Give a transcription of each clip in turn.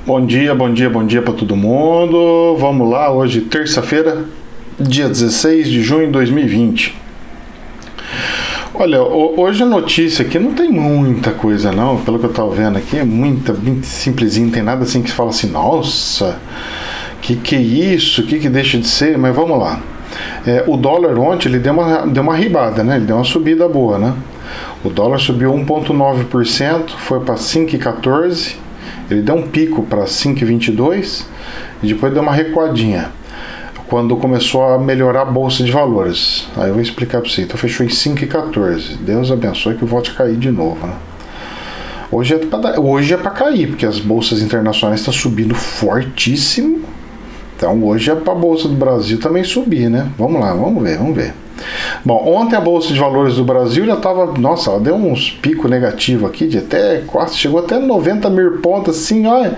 Bom dia, bom dia, bom dia para todo mundo. Vamos lá, hoje terça-feira, dia 16 de junho de 2020. Olha, hoje a notícia aqui não tem muita coisa não, pelo que eu tava vendo aqui, é muito simplesinho, não tem nada assim que se fala assim, nossa, que é isso, que deixa de ser, mas vamos lá. O dólar ontem ele deu uma ribada, né? Ele deu uma subida boa, né? O dólar subiu 1,9%, foi para 5,14%, ele deu um pico para 5,22% e depois deu uma recuadinha quando começou a melhorar a bolsa de valores. Aí eu vou explicar para você. Então fechou em 5,14. Deus abençoe que volte a cair de novo, né? Hoje é para cair, porque as bolsas internacionais estão subindo fortíssimo. Então hoje é para a bolsa do Brasil também subir, né? Vamos lá, vamos ver. Bom, ontem a bolsa de valores do Brasil já estava, nossa, ela deu uns picos negativos aqui, de até quase, chegou até 90 mil pontos, assim, olha,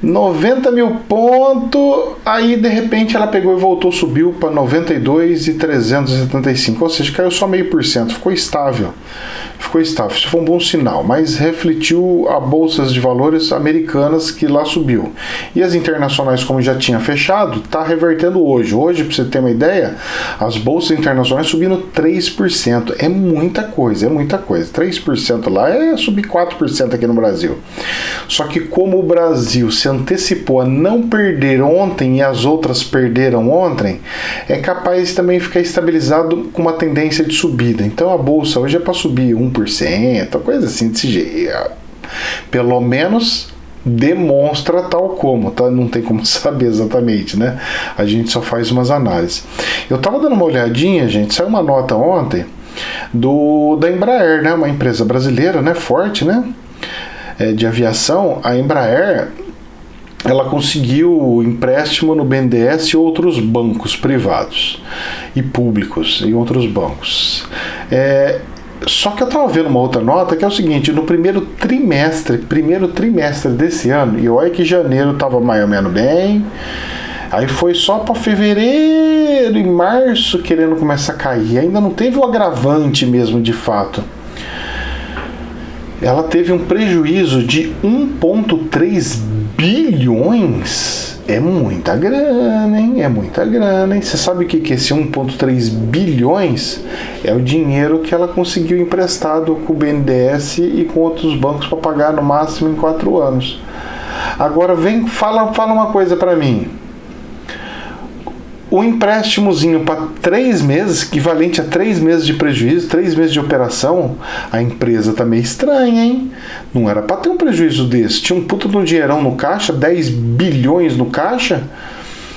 90 mil pontos, aí de repente ela pegou e voltou, subiu para 92,375, ou seja, caiu só 0,5%, ficou estável, isso foi um bom sinal, mas refletiu a bolsas de valores americanas que lá subiu, e as internacionais, como já tinha fechado, está revertendo hoje, para você ter uma ideia, as bolsas internacionais subindo 3%, é muita coisa, 3% lá é subir 4% aqui no Brasil, só que como o Brasil se antecipou a não perder ontem e as outras perderam ontem, é capaz também ficar estabilizado com uma tendência de subida. Então a bolsa hoje é para subir 1%, coisa assim desse jeito. Pelo menos demonstra tal como, tá? Não tem como saber exatamente, né? A gente só faz umas análises. Eu tava dando uma olhadinha, gente, saiu uma nota ontem da Embraer, né? Uma empresa brasileira, né? Forte, né? De aviação. A Embraer, ela conseguiu empréstimo no BNDES e outros bancos privados e públicos e outros bancos. Só que eu estava vendo uma outra nota que é o seguinte, no primeiro trimestre desse ano, e olha que janeiro estava mais ou menos bem, aí foi só para fevereiro e março querendo começar a cair, ainda não teve o agravante mesmo de fato. Ela teve um prejuízo de 1,3 bilhões. É muita grana, hein? Você sabe o que é esse 1,3 bilhões? É o dinheiro que ela conseguiu emprestado com o BNDES e com outros bancos para pagar no máximo em 4 anos. Agora fala uma coisa para mim. O empréstimozinho para 3 meses, equivalente a 3 meses de prejuízo, 3 meses de operação, a empresa tá meio estranha, hein? Não era para ter um prejuízo desse. Tinha um puta de um dinheirão no caixa, 10 bilhões no caixa.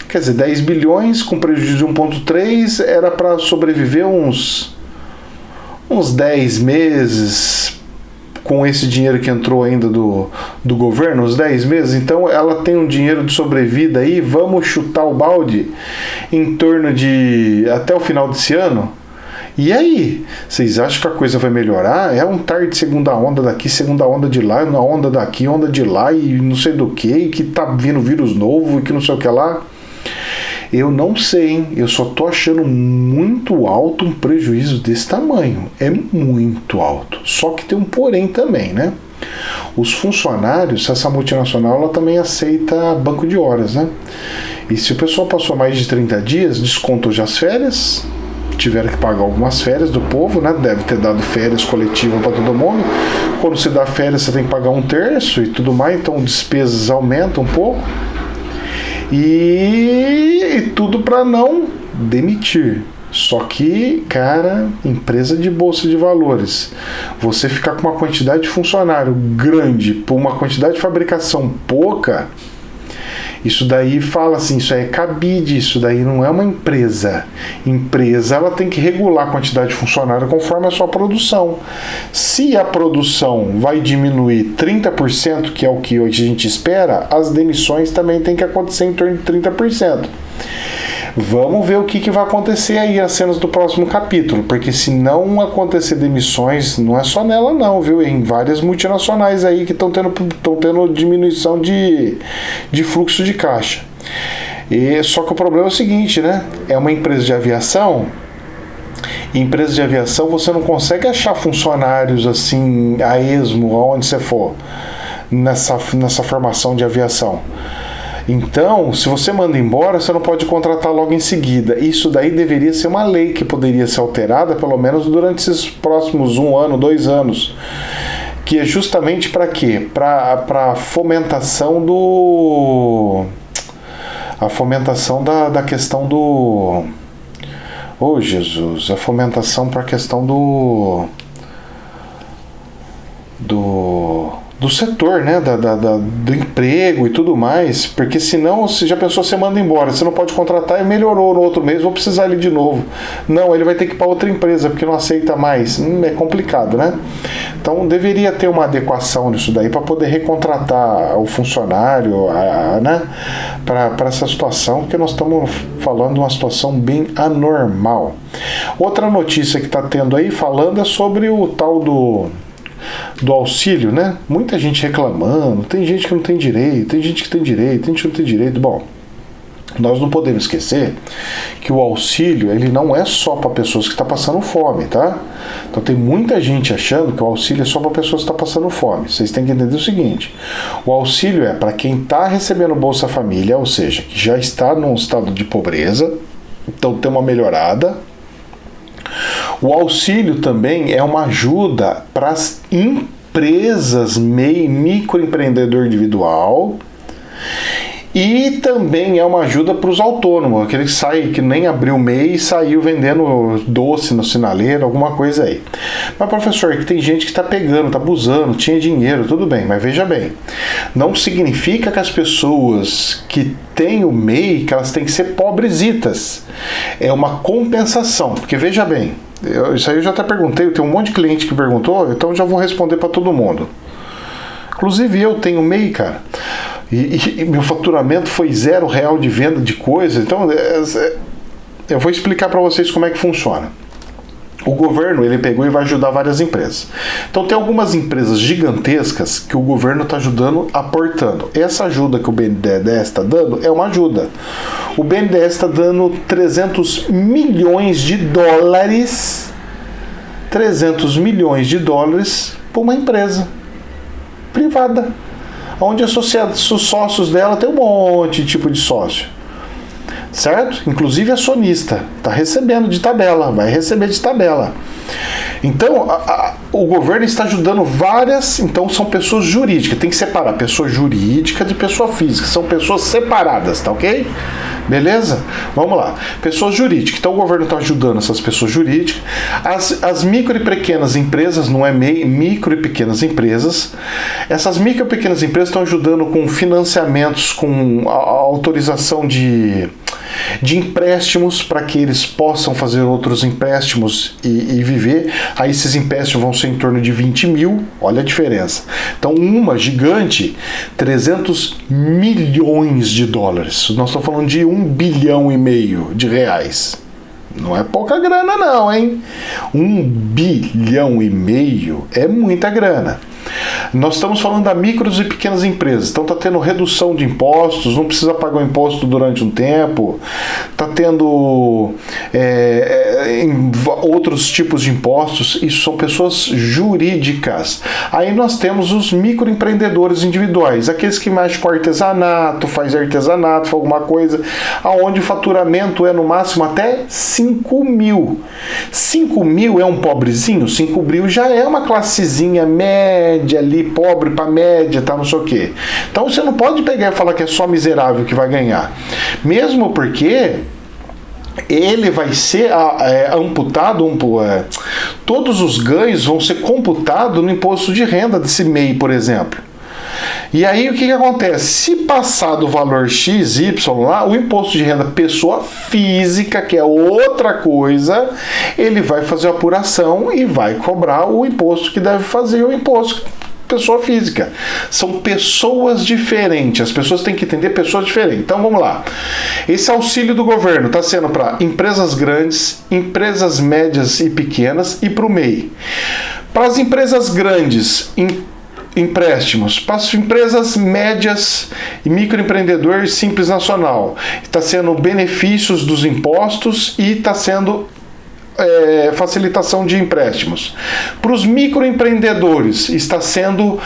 Quer dizer, 10 bilhões com prejuízo de 1,3 era para sobreviver uns 10 meses com esse dinheiro que entrou ainda do governo, uns 10 meses, então ela tem um dinheiro de sobrevida aí, vamos chutar o balde em torno de até o final desse ano? E aí? Vocês acham que a coisa vai melhorar? É um tar de segunda onda daqui, segunda onda de lá, uma onda daqui, onda de lá e não sei do que, e que tá vindo vírus novo e que não sei o que lá. Eu não sei, hein? Eu só tô achando muito alto um prejuízo desse tamanho. É muito alto. Só que tem um porém também, né? Os funcionários, essa multinacional, ela também aceita banco de horas, né? E se o pessoal passou mais de 30 dias, descontou já as férias, tiveram que pagar algumas férias do povo, né? Deve ter dado férias coletivas para todo mundo. Quando você dá férias, você tem que pagar 1/3 e tudo mais, então despesas aumentam um pouco. E tudo para não demitir. Só que, cara, empresa de bolsa de valores, você ficar com uma quantidade de funcionário grande por uma quantidade de fabricação pouca, isso daí fala assim, isso aí é cabide, isso daí não é uma empresa. Empresa, ela tem que regular a quantidade de funcionário conforme a sua produção. Se a produção vai diminuir 30%, que é o que hoje a gente espera, as demissões também tem que acontecer em torno de 30%. Vamos ver o que vai acontecer aí as cenas do próximo capítulo, porque se não acontecer demissões, não é só nela não, viu? Em várias multinacionais aí que estão tendo diminuição de fluxo de caixa. Só que o problema é o seguinte, né? É uma empresa de aviação. Em empresa de aviação você não consegue achar funcionários assim a esmo, aonde você for. nessa formação de aviação. Então, se você manda embora, você não pode contratar logo em seguida. Isso daí deveria ser uma lei que poderia ser alterada, pelo menos durante esses próximos 1 ano, 2 anos. Que é justamente para quê? Para fomentação a fomentação da questão do... Oh, Jesus! A fomentação para a questão do setor, né, do emprego e tudo mais, porque senão, se já pensou, você manda embora, você não pode contratar e melhorou no outro mês, vou precisar ali de novo. Não, ele vai ter que ir para outra empresa, porque não aceita mais. É complicado, né? Então, deveria ter uma adequação nisso daí para poder recontratar o funcionário, né, para essa situação, porque nós estamos falando de uma situação bem anormal. Outra notícia que está tendo aí, falando, é sobre o tal do auxílio, né? Muita gente reclamando, tem gente que não tem direito, tem gente que tem direito, tem gente que não tem direito. Bom, nós não podemos esquecer que o auxílio, ele não é só para pessoas que estão passando fome, tá? Então tem muita gente achando que o auxílio é só para pessoas que estão passando fome. Vocês têm que entender o seguinte: o auxílio é para quem está recebendo Bolsa Família, ou seja, que já está num estado de pobreza, então tem uma melhorada. O auxílio também é uma ajuda para as empresas, microempreendedor individual, e também é uma ajuda para os autônomos, aquele que nem abriu o MEI e saiu vendendo doce no sinaleiro, alguma coisa aí. Mas, professor, que tem gente que está pegando, está abusando, tinha dinheiro, tudo bem, mas veja bem, não significa que as pessoas que têm o MEI, que elas têm que ser pobrezitas. É uma compensação, porque veja bem, isso aí eu já até perguntei, eu tenho um monte de cliente que perguntou, então eu já vou responder para todo mundo. Inclusive eu tenho MEI, cara. E meu faturamento foi R$0 de venda de coisa. Então eu vou explicar para vocês como é que funciona. O governo, ele pegou e vai ajudar várias empresas. Então tem algumas empresas gigantescas que o governo está ajudando, aportando. Essa ajuda que o BNDES está dando é uma ajuda. O BNDES está dando 300 milhões de dólares. 300 milhões de dólares para uma empresa privada, onde os sócios dela tem um monte de tipo de sócio, certo? Inclusive acionista, está recebendo de tabela, vai receber de tabela. Então, o governo está ajudando várias, então são pessoas jurídicas, tem que separar pessoa jurídica de pessoa física, são pessoas separadas, tá ok? Beleza? Vamos lá. Pessoas jurídicas. Então o governo está ajudando essas pessoas jurídicas. As micro e pequenas empresas, não é micro e pequenas empresas. Essas micro e pequenas empresas estão ajudando com financiamentos, com a autorização de empréstimos para que eles possam fazer outros empréstimos e viver. Aí esses empréstimos vão ser em torno de 20 mil. Olha a diferença. Então uma gigante, 300 milhões de dólares. Nós estamos falando de 1,5 bilhão de reais. Não é pouca grana não, hein? 1,5 bilhão é muita grana. Nós estamos falando da micros e pequenas empresas. Então está tendo redução de impostos, não precisa pagar o imposto durante um tempo. Está tendo outros tipos de impostos. Isso são pessoas jurídicas. Aí nós temos os microempreendedores individuais, aqueles que mexem com artesanato, faz alguma coisa, aonde o faturamento é no máximo até 5 mil. 5 mil é um pobrezinho? 5 mil já é uma classezinha média ali, pobre para média, tá, não sei o quê. Então você não pode pegar e falar que é só miserável que vai ganhar. Mesmo porque ele vai ser amputado, todos os ganhos vão ser computados no imposto de renda desse MEI, por exemplo. E aí o que acontece? Se passar do valor XY lá, o imposto de renda pessoa física, que é outra coisa, ele vai fazer a apuração e vai cobrar o imposto que deve fazer, o imposto pessoa física. São pessoas diferentes, as pessoas têm que entender pessoas diferentes. Então vamos lá. Esse auxílio do governo está sendo para empresas grandes, empresas médias e pequenas e para o MEI. Para as empresas grandes, empréstimos. Para as empresas médias e microempreendedor Simples Nacional, está sendo benefícios dos impostos e está sendo facilitação de empréstimos. Para os microempreendedores, está sendo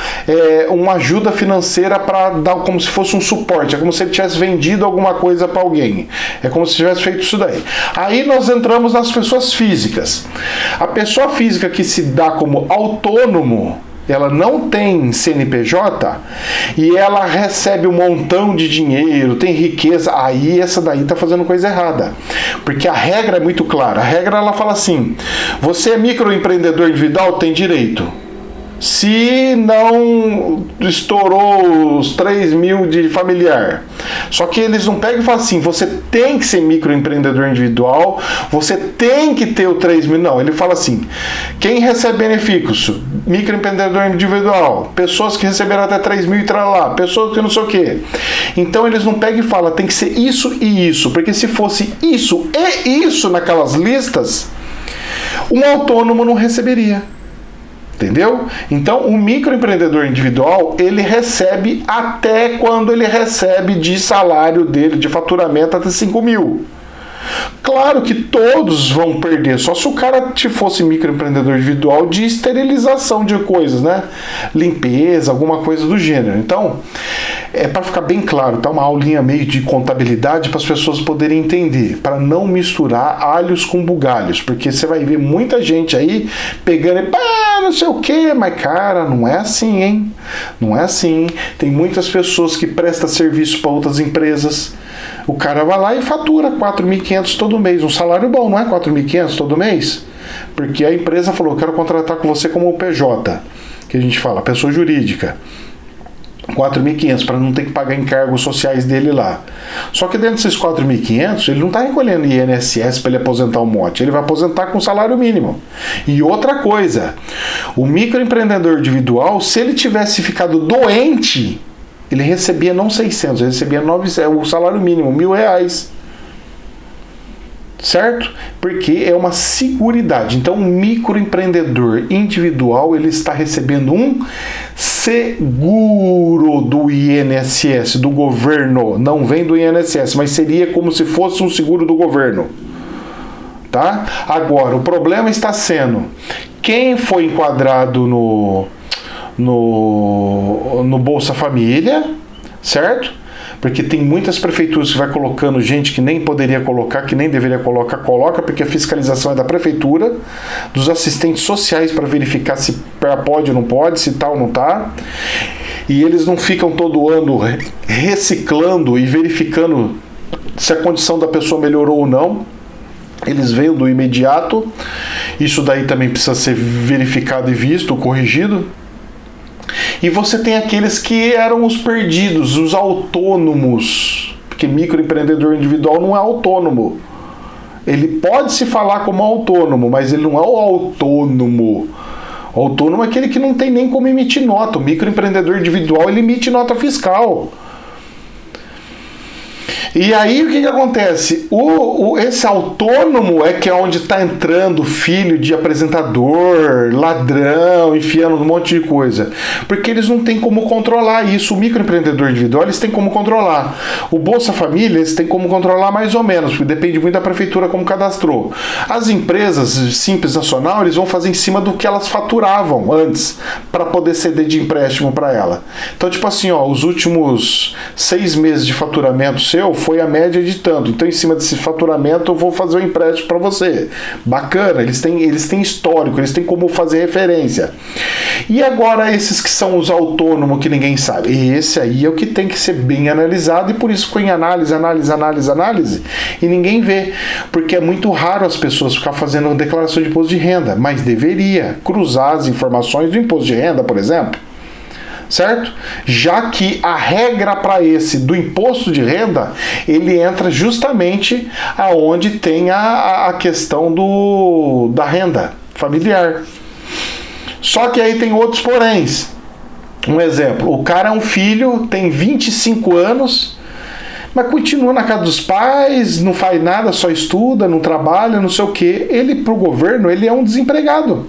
uma ajuda financeira para dar como se fosse um suporte, é como se ele tivesse vendido alguma coisa para alguém, é como se tivesse feito isso daí. Aí nós entramos nas pessoas físicas. A pessoa física que se dá como autônomo, ela não tem CNPJ e ela recebe um montão de dinheiro, tem riqueza, aí essa daí tá fazendo coisa errada. Porque a regra é muito clara. A regra, ela fala assim: você é microempreendedor individual, tem direito. Se não estourou os 3 mil de familiar. Só que eles não pegam e falam assim: você tem que ser microempreendedor individual, você tem que ter o 3 mil. Não, ele fala assim: quem recebe benefícios, microempreendedor individual, pessoas que receberam até 3 mil e lá, pessoas que não sei o quê. Então eles não pegam e falam: tem que ser isso e isso, porque se fosse isso e isso naquelas listas, um autônomo não receberia. Entendeu? Então, o microempreendedor individual, ele recebe até quando ele recebe de salário dele, de faturamento, até 5 mil. Claro que todos vão perder, só se o cara fosse microempreendedor individual de esterilização de coisas, né? Limpeza, alguma coisa do gênero. Então, para ficar bem claro, tá uma aulinha meio de contabilidade para as pessoas poderem entender, para não misturar alhos com bugalhos, porque você vai ver muita gente aí pegando e não sei o que, mas cara, não é assim, hein? Não é assim. Tem muitas pessoas que prestam serviço para outras empresas. O cara vai lá e fatura 4.500 todo mês. Um salário bom, não é 4.500 todo mês? Porque a empresa falou: quero contratar com você como PJ, que a gente fala, pessoa jurídica. 4.500 para não ter que pagar encargos sociais dele lá. Só que dentro desses 4.500, ele não está recolhendo INSS para ele aposentar um monte. Ele vai aposentar com salário mínimo. E outra coisa, o microempreendedor individual, se ele tivesse ficado doente, ele recebia não 600, ele recebia 900, o salário mínimo, R$1.000. Certo? Porque é uma seguridade. Então, o microempreendedor individual, ele está recebendo um seguro do INSS, do governo. Não vem do INSS, mas seria como se fosse um seguro do governo. Tá? Agora, o problema está sendo: quem foi enquadrado no Bolsa Família, certo? Porque tem muitas prefeituras que vai colocando gente que nem poderia colocar, que nem deveria colocar, coloca, porque a fiscalização é da prefeitura, dos assistentes sociais para verificar se pode ou não pode, se tá ou não tá. E eles não ficam todo ano reciclando e verificando se a condição da pessoa melhorou ou não. Eles veem do imediato. Isso daí também precisa ser verificado e visto, corrigido. E você tem aqueles que eram os perdidos, os autônomos, porque microempreendedor individual não é autônomo. Ele pode se falar como autônomo, mas ele não é o autônomo. O autônomo é aquele que não tem nem como emitir nota. O microempreendedor individual, ele emite nota fiscal. E aí o que acontece? Esse autônomo é que é onde está entrando filho de apresentador, ladrão, enfiando um monte de coisa. Porque eles não têm como controlar isso. O microempreendedor individual, eles têm como controlar. O Bolsa Família, eles têm como controlar mais ou menos, porque depende muito da prefeitura como cadastrou. As empresas Simples Nacional, eles vão fazer em cima do que elas faturavam antes, para poder ceder de empréstimo para ela. Então, tipo assim, ó, os últimos 6 meses de faturamento seu foi a média de tanto. Então, em cima desse faturamento, eu vou fazer um empréstimo para você. Bacana, eles têm histórico, eles têm como fazer referência. E agora, esses que são os autônomos que ninguém sabe. Esse aí é o que tem que ser bem analisado, e por isso ficou em análise, e ninguém vê. Porque é muito raro as pessoas ficar fazendo declaração de imposto de renda, mas deveria cruzar as informações do imposto de renda, por exemplo. Certo? Já que a regra para esse do imposto de renda, ele entra justamente aonde tem a questão da renda familiar. Só que aí tem outros poréns. Um exemplo: o cara é um filho, tem 25 anos, mas continua na casa dos pais, não faz nada, só estuda, não trabalha, não sei o quê. Ele, pro governo, ele é um desempregado.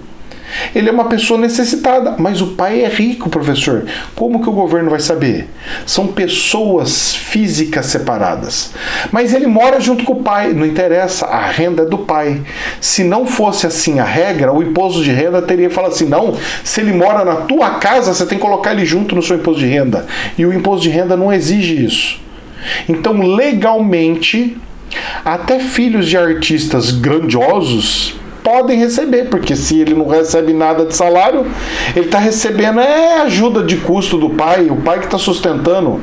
Ele é uma pessoa necessitada, mas o pai é rico, professor. Como que o governo vai saber? São pessoas físicas separadas. Mas ele mora junto com o pai, não interessa, a renda é do pai. Se não fosse assim a regra, o imposto de renda teria que falar assim, não, se ele mora na tua casa, você tem que colocar ele junto no seu imposto de renda. E o imposto de renda não exige isso. Então, legalmente, até filhos de artistas grandiosos podem receber, porque se ele não recebe nada de salário, ele está recebendo ajuda de custo do pai, o pai que está sustentando.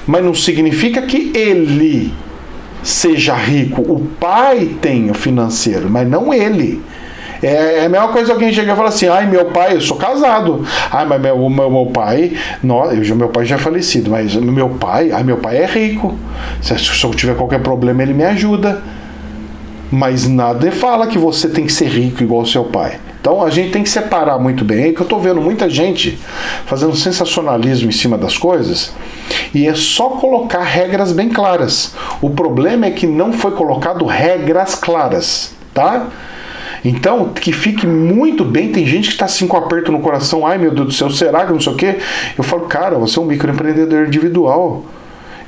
Mas não significa que ele seja rico. O pai tem o financeiro, mas não ele. É a mesma coisa alguém chega e fala assim, ai, meu pai, eu sou casado. Ai, mas meu pai, meu pai já é falecido, mas meu pai é rico. Se eu tiver qualquer problema, ele me ajuda. Mas nada fala que você tem que ser rico igual o seu pai. Então a gente tem que separar muito bem. É que eu tô vendo muita gente fazendo sensacionalismo em cima das coisas e é só colocar regras bem claras. O problema é que não foi colocado regras claras, tá? Então, que fique muito bem, tem gente que está assim com aperto no coração, ai meu Deus do céu, será que não sei o quê? Eu falo, cara, você é um microempreendedor individual.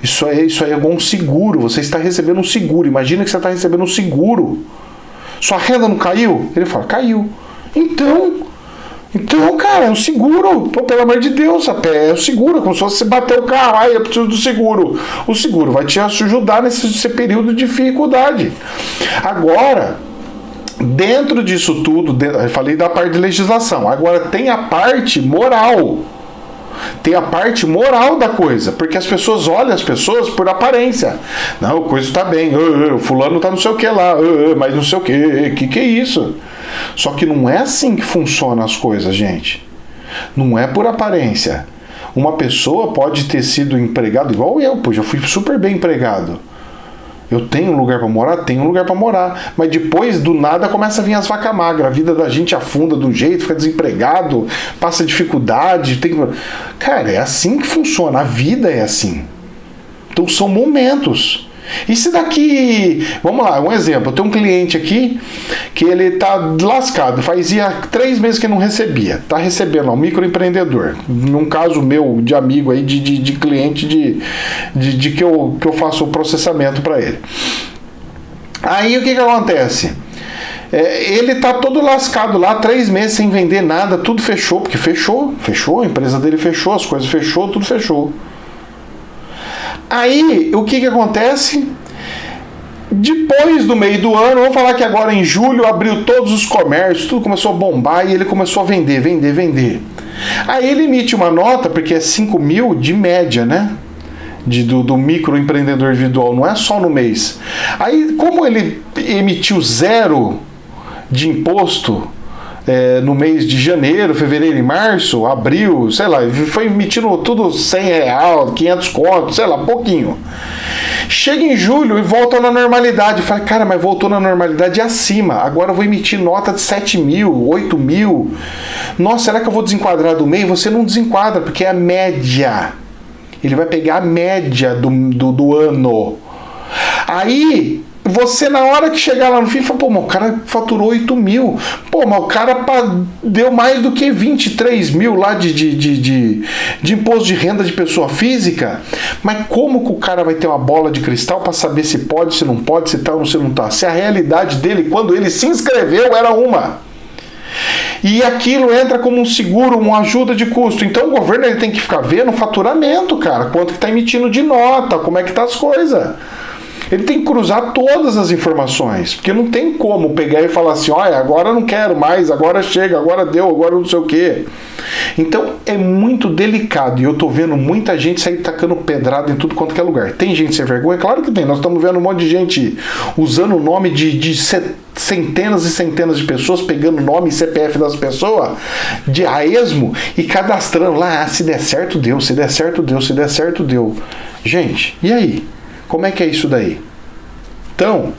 Isso aí é igual um seguro. Você está recebendo um seguro. Imagina que você está recebendo um seguro. Sua renda não caiu? Ele fala, caiu. Então, cara, é um seguro. Pô, pelo amor de Deus, é o seguro. É como se você bater o carro. Ai, eu preciso do seguro. O seguro vai te ajudar nesse período de dificuldade. Agora, dentro disso tudo, eu falei da parte de legislação. Agora tem a parte moral. Tem a parte moral da coisa, porque as pessoas olham as pessoas por aparência. Não, a coisa está bem, fulano tá não sei o que lá, mas não sei o que é isso? Só que não é assim que funcionam as coisas, gente. Não é por aparência. Uma pessoa pode ter sido empregado igual eu, pois eu fui super bem empregado. Eu tenho um lugar para morar? Tenho um lugar para morar. Mas depois, do nada, começa a vir as vacas magras. A vida da gente afunda de um jeito, fica desempregado, passa dificuldade. Cara, é assim que funciona. A vida é assim. Então são momentos. E se daqui... Vamos lá, um exemplo. Eu tenho um cliente aqui que ele tá lascado. Fazia 3 meses que não recebia. Tá recebendo, um microempreendedor. Num caso meu, de amigo aí, de cliente que eu faço o processamento para ele. Aí o que acontece? Ele tá todo lascado lá, 3 meses sem vender nada, tudo fechou, porque fechou, a empresa dele fechou, as coisas fechou, tudo fechou. Aí, o que acontece? Depois do meio do ano, vamos falar que agora em julho abriu todos os comércios, tudo começou a bombar e ele começou a vender. Aí ele emite uma nota, porque é 5 mil de média, né? Do microempreendedor individual, não é só no mês. Aí, como ele emitiu 0 de imposto no mês de janeiro, fevereiro e março, abril, sei lá, foi emitindo tudo R$100, 500 contos, sei lá, pouquinho. Chega em julho e volta na normalidade. Fala, cara, mas voltou na normalidade acima. Agora eu vou emitir nota de 7 mil, 8 mil. Nossa, será que eu vou desenquadrar do MEI? Você não desenquadra, porque é a média. Ele vai pegar a média do ano. Aí, você na hora que chegar lá no fim, fala, pô, mas o cara faturou 8 mil. Pô, mas o cara deu mais do que 23 mil lá de imposto de renda de pessoa física. Mas como que o cara vai ter uma bola de cristal para saber se pode, se não pode, se tá ou se não tá? Se a realidade dele, quando ele se inscreveu, era uma. E aquilo entra como um seguro, uma ajuda de custo. Então o governo ele tem que ficar vendo o faturamento, cara. Quanto que tá emitindo de nota, como é que tá as coisas. Ele tem que cruzar todas as informações, porque não tem como pegar e falar assim, olha, agora não quero mais, agora chega, agora deu, agora não sei o quê. Então é muito delicado, e eu tô vendo muita gente sair tacando pedrada em tudo quanto que é lugar. Tem gente sem vergonha? Claro que tem, nós estamos vendo um monte de gente usando o nome de centenas e centenas de pessoas, pegando nome e CPF das pessoas a esmo e cadastrando lá, se der certo deu, se der certo deu, se der certo deu. Gente, e aí? Como é que é isso daí? Então,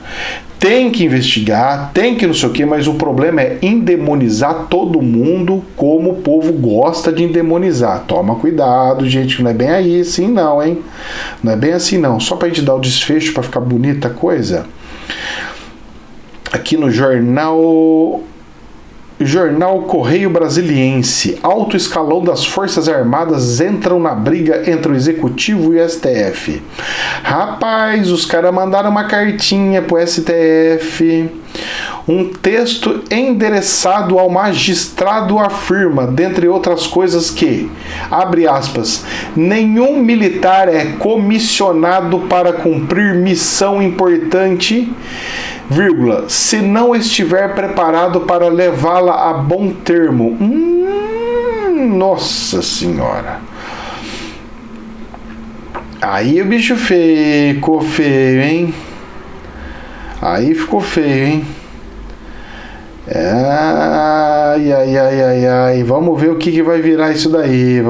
tem que investigar, tem que não sei o que, mas o problema é endemonizar todo mundo como o povo gosta de endemonizar. Toma cuidado, gente, não é bem aí assim não, hein? Não é bem assim não. Só pra gente dar o desfecho pra ficar bonita a coisa. Aqui no jornal Jornal Correio Brasiliense. Alto escalão das Forças Armadas entram na briga entre o Executivo e o STF. Rapaz, os caras mandaram uma cartinha pro STF. Um texto endereçado ao magistrado afirma, dentre outras coisas, que, abre aspas, nenhum militar é comissionado para cumprir missão importante, vírgula, se não estiver preparado para levá-la a bom termo. Nossa senhora. Aí o bicho ficou feio, hein? Aí ficou feio, hein? Ai. Vamos ver o que vai virar isso daí.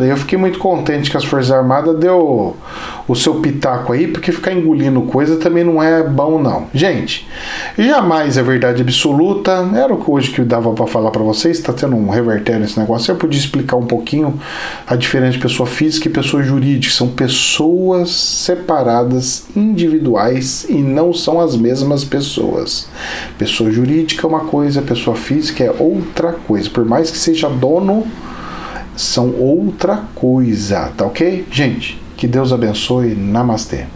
Eu fiquei muito contente que as Forças Armadas deu o seu pitaco aí, porque ficar engolindo coisa também não é bom, não. Gente, jamais é verdade absoluta. Era o que hoje que dava para falar para vocês. Tá tendo um revertério nesse negócio. Eu podia explicar um pouquinho a diferença de pessoa física e pessoa jurídica. São pessoas separadas, individuais, e não são as mesmas pessoas. Pessoa jurídica é uma coisa, pessoa física é outra coisa. Por mais que seja dono, são outra coisa, tá ok? Gente, que Deus abençoe. Namastê.